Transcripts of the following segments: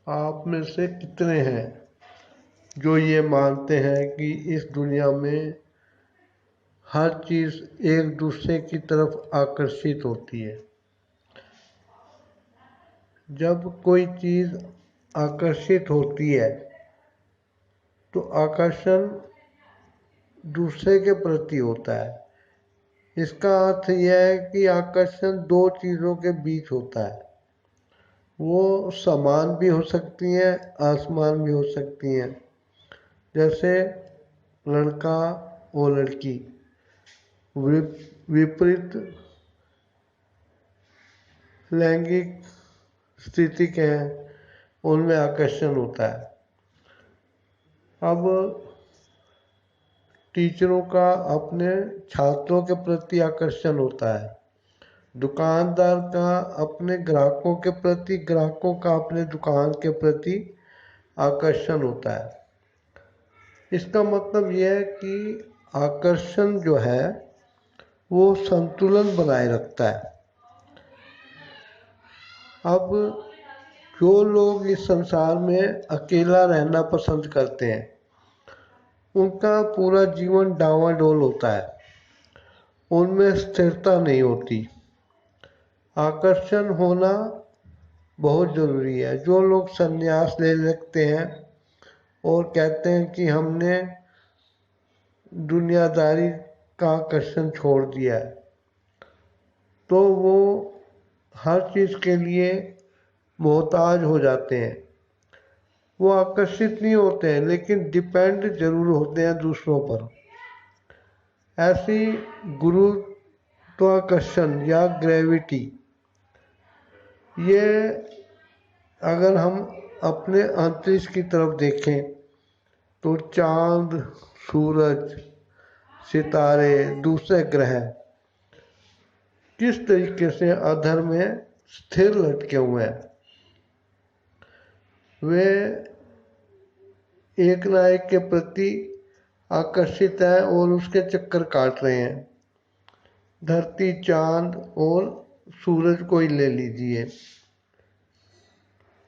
आप में से कितने हैं जो ये मानते हैं कि इस दुनिया में हर चीज़ एक दूसरे की तरफ आकर्षित होती है। जब कोई चीज़ आकर्षित होती है तो आकर्षण दूसरे के प्रति होता है। इसका अर्थ यह है कि आकर्षण दो चीज़ों के बीच होता है। वो समान भी हो सकती हैं, असमान भी हो सकती हैं। जैसे लड़का और लड़की विपरीत लैंगिक स्थिति के हैं, उनमें आकर्षण होता है। अब टीचरों का अपने छात्रों के प्रति आकर्षण होता है। दुकानदार का अपने ग्राहकों के प्रति, ग्राहकों का अपने दुकान के प्रति आकर्षण होता है। इसका मतलब यह है कि आकर्षण जो है वो संतुलन बनाए रखता है। अब जो लोग इस संसार में अकेला रहना पसंद करते हैं उनका पूरा जीवन डांवाडोल होता है, उनमें स्थिरता नहीं होती। आकर्षण होना बहुत ज़रूरी है। जो लोग संन्यास ले लेते हैं और कहते हैं कि हमने दुनियादारी का आकर्षण छोड़ दिया है, तो वो हर चीज़ के लिए मोहताज हो जाते हैं। वो आकर्षित नहीं होते हैं लेकिन डिपेंड जरूर होते हैं दूसरों पर। ऐसी गुरुत्वाकर्षण या ग्रेविटी, ये अगर हम अपने अंतरिक्ष की तरफ देखें तो चांद, सूरज, सितारे, दूसरे ग्रह किस तरीके से अधर में स्थिर लटके हुए हैं। वे एक ना एक के प्रति आकर्षित है और उसके चक्कर काट रहे हैं। धरती, चांद और सूरज को ही ले लीजिए।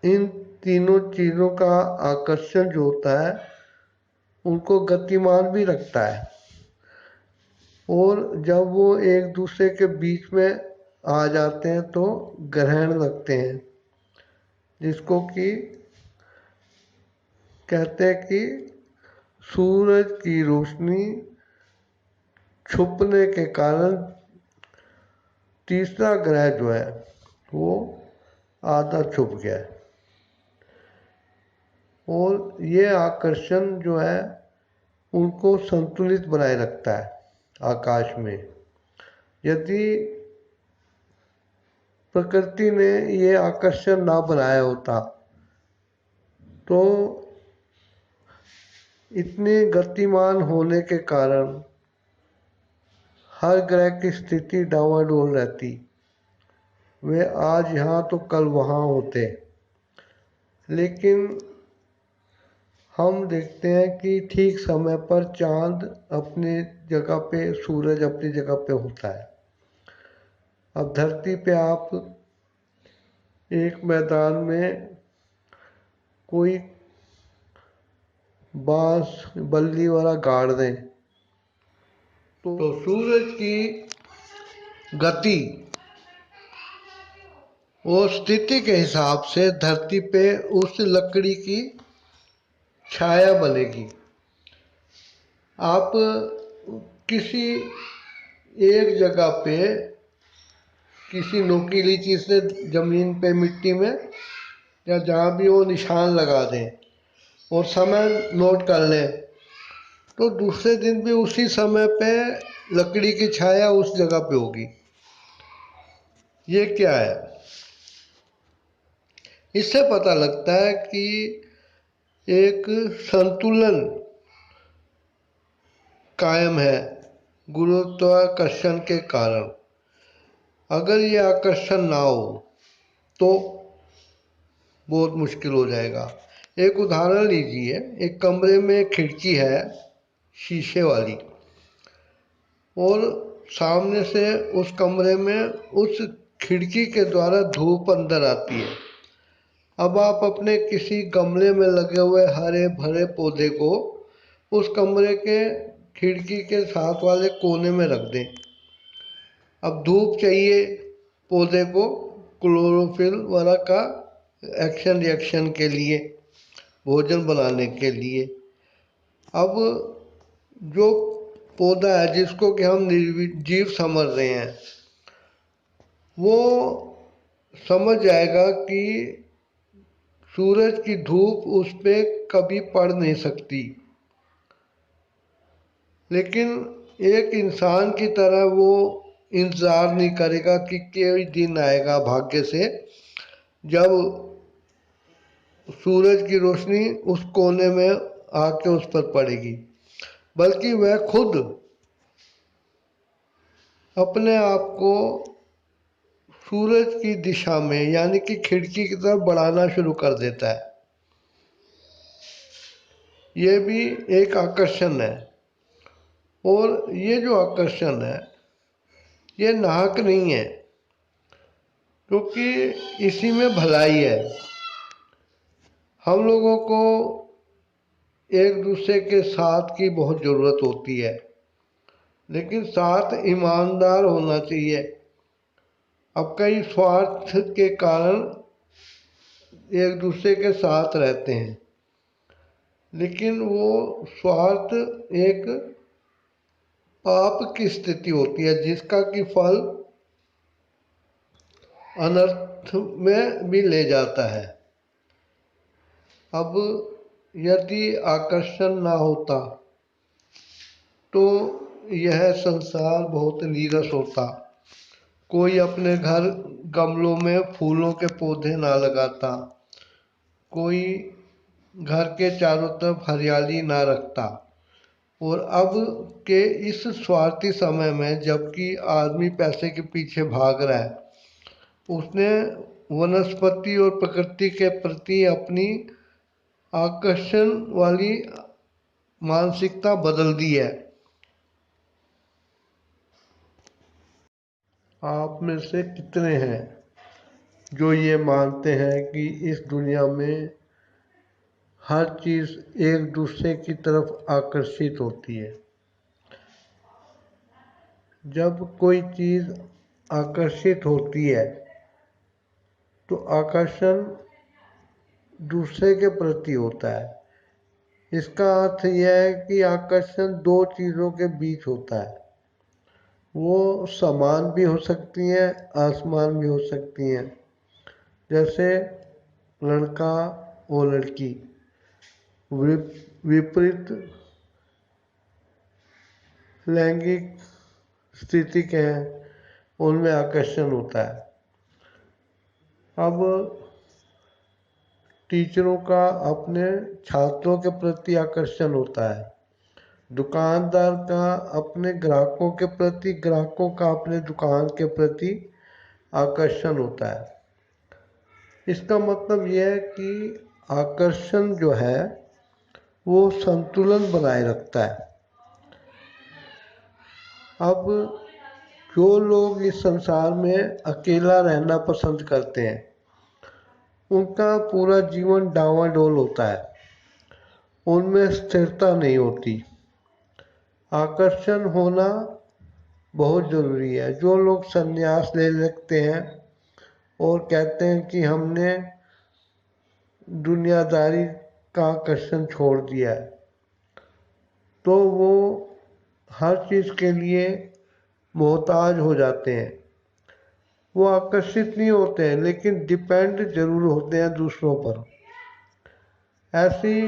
इन तीनों चीज़ों का आकर्षण जो होता है उनको गतिमान भी रखता है। और जब वो एक दूसरे के बीच में आ जाते हैं तो ग्रहण लगते हैं, जिसको कि कहते हैं कि सूरज की रोशनी छुपने के कारण तीसरा ग्रह जो है वो आधा छुप गया है। और ये आकर्षण जो है उनको संतुलित बनाए रखता है आकाश में। यदि प्रकृति ने ये आकर्षण ना बनाया होता तो इतने गतिमान होने के कारण हर ग्रह की स्थिति डावाडोल रहती। वे आज यहाँ तो कल वहाँ होते। लेकिन हम देखते हैं कि ठीक समय पर चांद अपनी जगह पे, सूरज अपनी जगह पे होता है। अब धरती पे आप एक मैदान में कोई बांस बल्ली वाला गाड़ दें तो सूरज की गति और स्थिति के हिसाब से धरती पे उस लकड़ी की छाया बनेगी। आप किसी एक जगह पे किसी नोकीली चीज़ से जमीन पे, मिट्टी में या जहाँ भी वो निशान लगा दें और समय नोट कर लें तो दूसरे दिन भी उसी समय पे लकड़ी की छाया उस जगह पे होगी। ये क्या है? इससे पता लगता है कि एक संतुलन कायम है गुरुत्वाकर्षण के कारण। अगर ये आकर्षण ना हो तो बहुत मुश्किल हो जाएगा। एक उदाहरण लीजिए, एक कमरे में खिड़की है शीशे वाली और सामने से उस कमरे में उस खिड़की के द्वारा धूप अंदर आती है। अब आप अपने किसी गमले में लगे हुए हरे भरे पौधे को उस कमरे के खिड़की के साथ वाले कोने में रख दें। अब धूप चाहिए पौधे को क्लोरोफिल वगैरह का एक्शन रिएक्शन के लिए, भोजन बनाने के लिए। अब जो पौधा है जिसको कि हम निर्जीव समझ रहे हैं, वो समझ जाएगा कि सूरज की धूप उस पर कभी पड़ नहीं सकती, लेकिन एक इंसान की तरह वो इंतज़ार नहीं करेगा कि कोई दिन आएगा भाग्य से जब सूरज की रोशनी उस कोने में आके उस पर पड़ेगी, बल्कि वह खुद अपने आप को सूरज की दिशा में यानी कि खिड़की की तरफ बढ़ाना शुरू कर देता है। ये भी एक आकर्षण है, और ये जो आकर्षण है ये नाहक नहीं है, क्योंकि इसी में भलाई है। हम लोगों को एक दूसरे के साथ की बहुत ज़रूरत होती है, लेकिन साथ ईमानदार होना चाहिए। अब कई स्वार्थ के कारण एक दूसरे के साथ रहते हैं, लेकिन वो स्वार्थ एक पाप की स्थिति होती है जिसका कि फल अनर्थ में भी ले जाता है। अब यदि आकर्षण ना होता तो यह संसार बहुत नीरस होता। कोई अपने घर गमलों में फूलों के पौधे ना लगाता, कोई घर के चारों तरफ हरियाली ना रखता। और अब के इस स्वार्थी समय में जबकि आदमी पैसे के पीछे भाग रहा है, उसने वनस्पति और प्रकृति के प्रति अपनी आकर्षण वाली मानसिकता बदल दी है। आप में से कितने हैं जो ये मानते हैं कि इस दुनिया में हर चीज़ एक दूसरे की तरफ आकर्षित होती है? जब कोई चीज़ आकर्षित होती है तो आकर्षण दूसरे के प्रति होता है। इसका अर्थ यह है कि आकर्षण दो चीज़ों के बीच होता है। वो समान भी हो सकती हैं, असमान भी हो सकती हैं। जैसे लड़का और लड़की विपरीत लैंगिक स्थिति के हैं, उनमें आकर्षण होता है। अब टीचरों का अपने छात्रों के प्रति आकर्षण होता है, दुकानदार का अपने ग्राहकों के प्रति, ग्राहकों का अपने दुकान के प्रति आकर्षण होता है। इसका मतलब यह है कि आकर्षण जो है वो संतुलन बनाए रखता है। अब जो लोग इस संसार में अकेला रहना पसंद करते हैं, उनका पूरा जीवन डावाडोल होता है, उनमें स्थिरता नहीं होती। आकर्षण होना बहुत ज़रूरी है। जो लोग संन्यास ले लेते हैं और कहते हैं कि हमने दुनियादारी का आकर्षण छोड़ दिया है, तो वो हर चीज़ के लिए मोहताज हो जाते हैं। वो आकर्षित नहीं होते हैं, लेकिन डिपेंड जरूर होते हैं दूसरों पर। ऐसी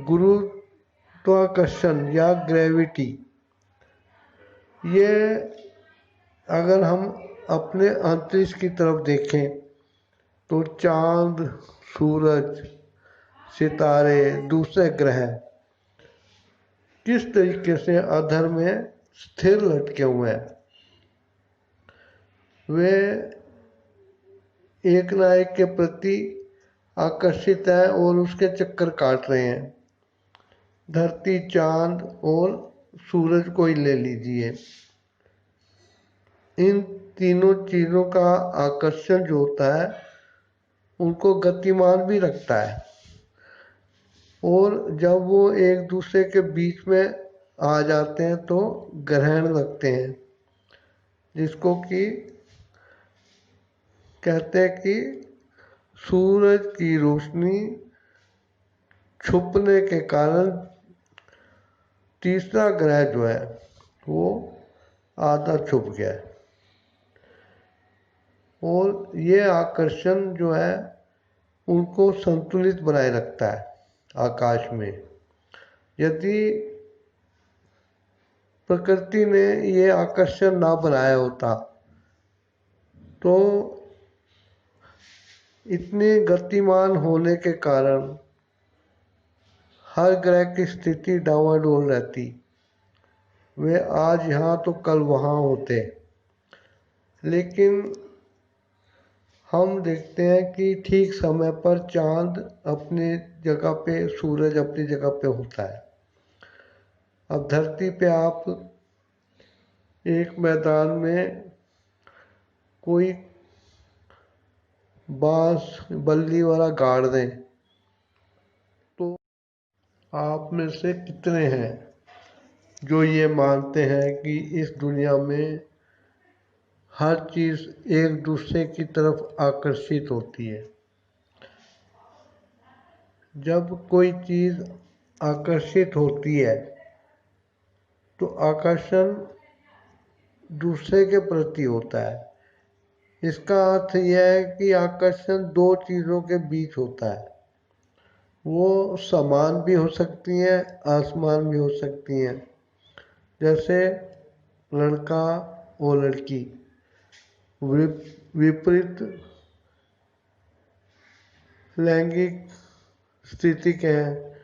गुरुत्वाकर्षण या ग्रेविटी, ये अगर हम अपने अंतरिक्ष की तरफ देखें तो चांद, सूरज, सितारे, दूसरे ग्रह किस तरीके से अधर में स्थिर लटके हुए हैं। वे एक ना एक के प्रति आकर्षित है और उसके चक्कर काट रहे हैं। धरती, चांद और सूरज को ही ले लीजिए। इन तीनों चीज़ों का आकर्षण जो होता है उनको गतिमान भी रखता है। और जब वो एक दूसरे के बीच में आ जाते हैं तो ग्रहण लगते हैं, जिसको कि कहते हैं कि सूरज की रोशनी छुपने के कारण तीसरा ग्रह जो है वो आधा छुप गया है। और ये आकर्षण जो है उनको संतुलित बनाए रखता है आकाश में। यदि प्रकृति ने ये आकर्षण ना बनाया होता तो इतने गतिमान होने के कारण हर ग्रह की स्थिति डावाडोल रहती। वे आज यहाँ तो कल वहाँ होते। लेकिन हम देखते हैं कि ठीक समय पर चांद अपनी जगह पे, सूरज अपनी जगह पे होता है। अब धरती पे आप एक मैदान में कोई बांस बल्ली वाला गाड़ दें तो आप में से कितने हैं जो ये मानते हैं कि इस दुनिया में हर चीज़ एक दूसरे की तरफ आकर्षित होती है। जब कोई चीज़ आकर्षित होती है तो आकर्षण दूसरे के प्रति होता है। इसका अर्थ यह है कि आकर्षण दो चीज़ों के बीच होता है। वो समान भी हो सकती हैं, असमान भी हो सकती हैं। जैसे लड़का और लड़की विपरीत लैंगिक स्थिति के हैं,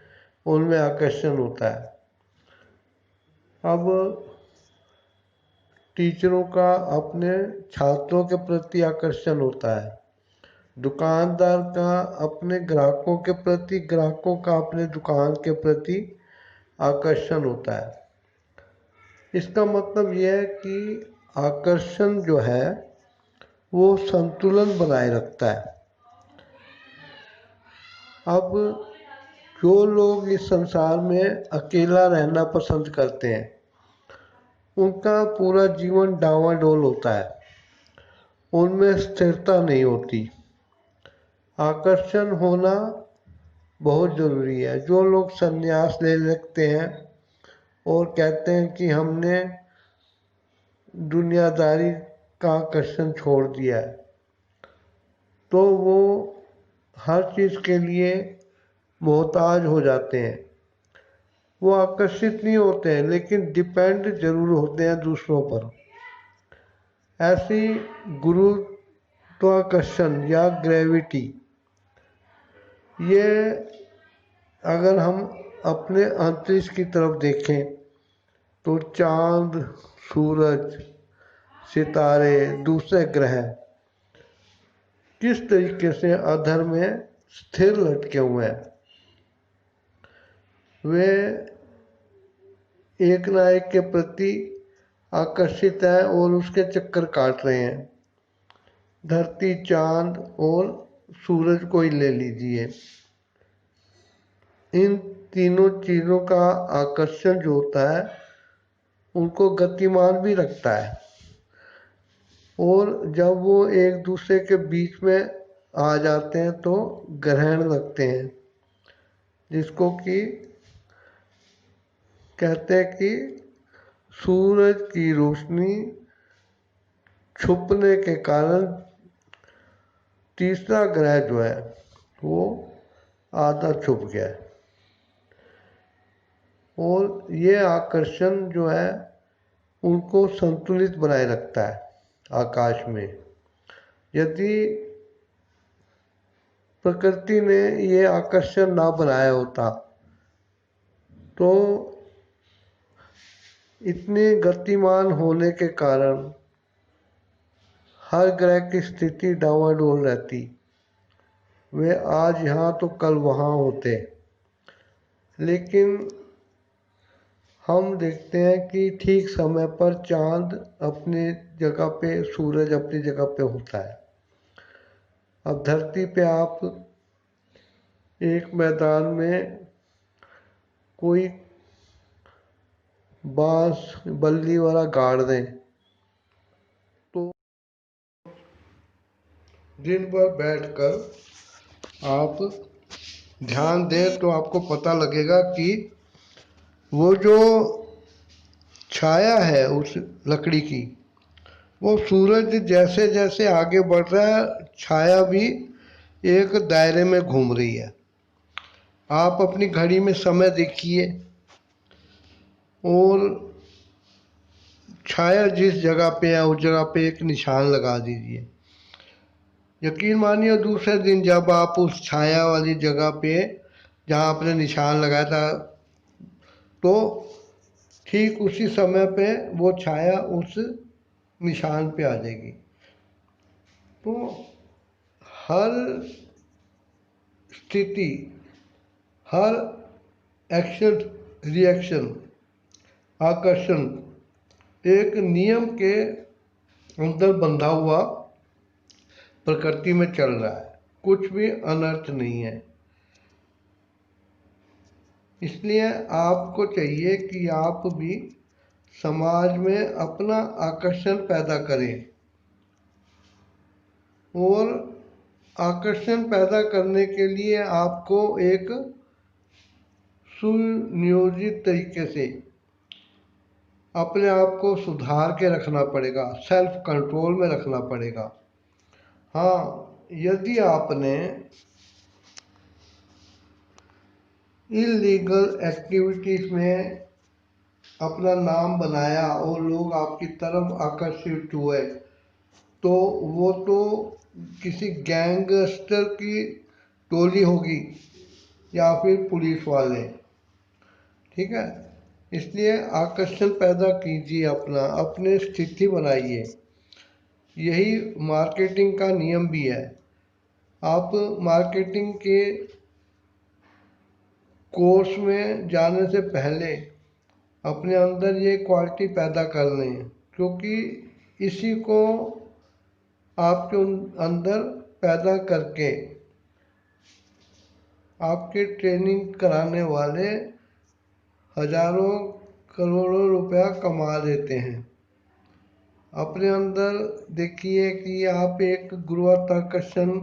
उनमें आकर्षण होता है। अब टीचरों का अपने छात्रों के प्रति आकर्षण होता है। दुकानदार का अपने ग्राहकों के प्रति, ग्राहकों का अपने दुकान के प्रति आकर्षण होता है। इसका मतलब यह है कि आकर्षण जो है वो संतुलन बनाए रखता है। अब जो लोग इस संसार में अकेला रहना पसंद करते हैं उनका पूरा जीवन डावाडोल होता है, उनमें स्थिरता नहीं होती। आकर्षण होना बहुत ज़रूरी है। जो लोग संन्यास ले लेते हैं और कहते हैं कि हमने दुनियादारी का आकर्षण छोड़ दिया है, तो वो हर चीज़ के लिए मोहताज हो जाते हैं। वो आकर्षित नहीं होते हैं लेकिन डिपेंड जरूर होते हैं दूसरों पर। ऐसी गुरुत्वाकर्षण या ग्रेविटी, ये अगर हम अपने अंतरिक्ष की तरफ देखें तो चांद, सूरज, सितारे, दूसरे ग्रह किस तरीके से अधर में स्थिर लटके हुए हैं। वे एक ना एक के प्रति आकर्षित है और उसके चक्कर काट रहे हैं। धरती, चांद और सूरज को ही ले लीजिए। इन तीनों चीज़ों का आकर्षण जो होता है उनको गतिमान भी रखता है। और जब वो एक दूसरे के बीच में आ जाते हैं तो ग्रहण लगते हैं, जिसको कि कहते हैं कि सूरज की रोशनी छुपने के कारण तीसरा ग्रह जो है वो आधा छुप गया है। और ये आकर्षण जो है उनको संतुलित बनाए रखता है आकाश में। यदि प्रकृति ने ये आकर्षण ना बनाया होता तो इतने गतिमान होने के कारण हर ग्रह की स्थिति डावाडोल रहती। वे आज यहाँ तो कल वहाँ होते। लेकिन हम देखते हैं कि ठीक समय पर चांद अपनी जगह पे, सूरज अपनी जगह पे होता है। अब धरती पे आप एक मैदान में कोई बांस बल्ली वाला गाड़ दें तो दिन भर बैठकर आप ध्यान दें तो आपको पता लगेगा कि वो जो छाया है उस लकड़ी की, वो सूरज जैसे जैसे आगे बढ़ रहा है छाया भी एक दायरे में घूम रही है। आप अपनी घड़ी में समय देखिए और छाया जिस जगह पे है उस जगह पे एक निशान लगा दीजिए। यकीन मानिए दूसरे दिन जब आप उस छाया वाली जगह पे जहाँ आपने निशान लगाया था तो ठीक उसी समय पे वो छाया उस निशान पे आ जाएगी। तो हर स्थिति, हर एक्शन रिएक्शन, आकर्षण एक नियम के अंदर बंधा हुआ प्रकृति में चल रहा है, कुछ भी अनर्थ नहीं है। इसलिए आपको चाहिए कि आप भी समाज में अपना आकर्षण पैदा करें और आकर्षण पैदा करने के लिए आपको एक सुनियोजित तरीके से अपने आप को सुधार के रखना पड़ेगा, सेल्फ कंट्रोल में रखना पड़ेगा। हाँ, यदि आपने इलीगल एक्टिविटीज में अपना नाम बनाया और लोग आपकी तरफ आकर्षित हुए तो वो तो किसी गैंगस्टर की टोली होगी या फिर पुलिस वाले, ठीक है। इसलिए आकर्षण पैदा कीजिए, अपना अपने स्थिति बनाइए। यही मार्केटिंग का नियम भी है। आप मार्केटिंग के कोर्स में जाने से पहले अपने अंदर ये क्वालिटी पैदा कर लें, क्योंकि इसी को आपके अंदर पैदा करके आपके ट्रेनिंग कराने वाले हजारों करोड़ों रुपया कमा देते हैं। अपने अंदर देखिए कि आप एक गुरुत्वाकर्षण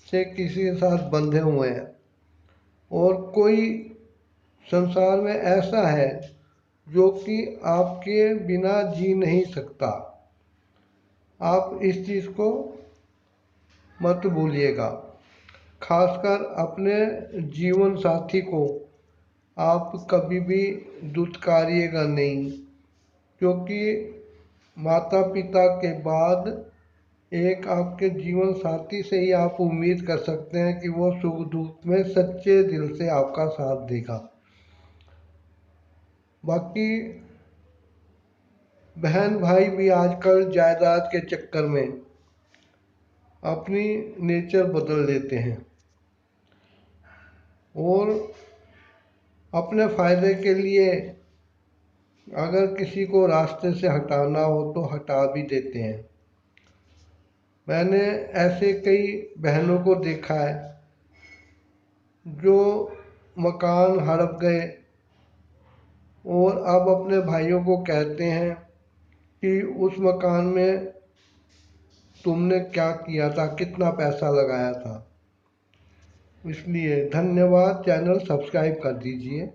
से किसी के साथ बंधे हुए हैं और कोई संसार में ऐसा है जो कि आपके बिना जी नहीं सकता। आप इस चीज़ को मत भूलिएगा। खासकर अपने जीवन साथी को आप कभी भी दुत्कारिएगा नहीं, क्योंकि माता पिता के बाद एक आपके जीवन साथी से ही आप उम्मीद कर सकते हैं कि वो सुख दुख में सच्चे दिल से आपका साथ देगा। बाकी बहन भाई भी आजकल जायदाद के चक्कर में अपनी नेचर बदल लेते हैं और अपने फायदे के लिए अगर किसी को रास्ते से हटाना हो तो हटा भी देते हैं। मैंने ऐसे कई बहनों को देखा है जो मकान हड़प गए और अब अपने भाइयों को कहते हैं कि उस मकान में तुमने क्या किया था, कितना पैसा लगाया था। इसलिए धन्यवाद, चैनल सब्सक्राइब कर दीजिए।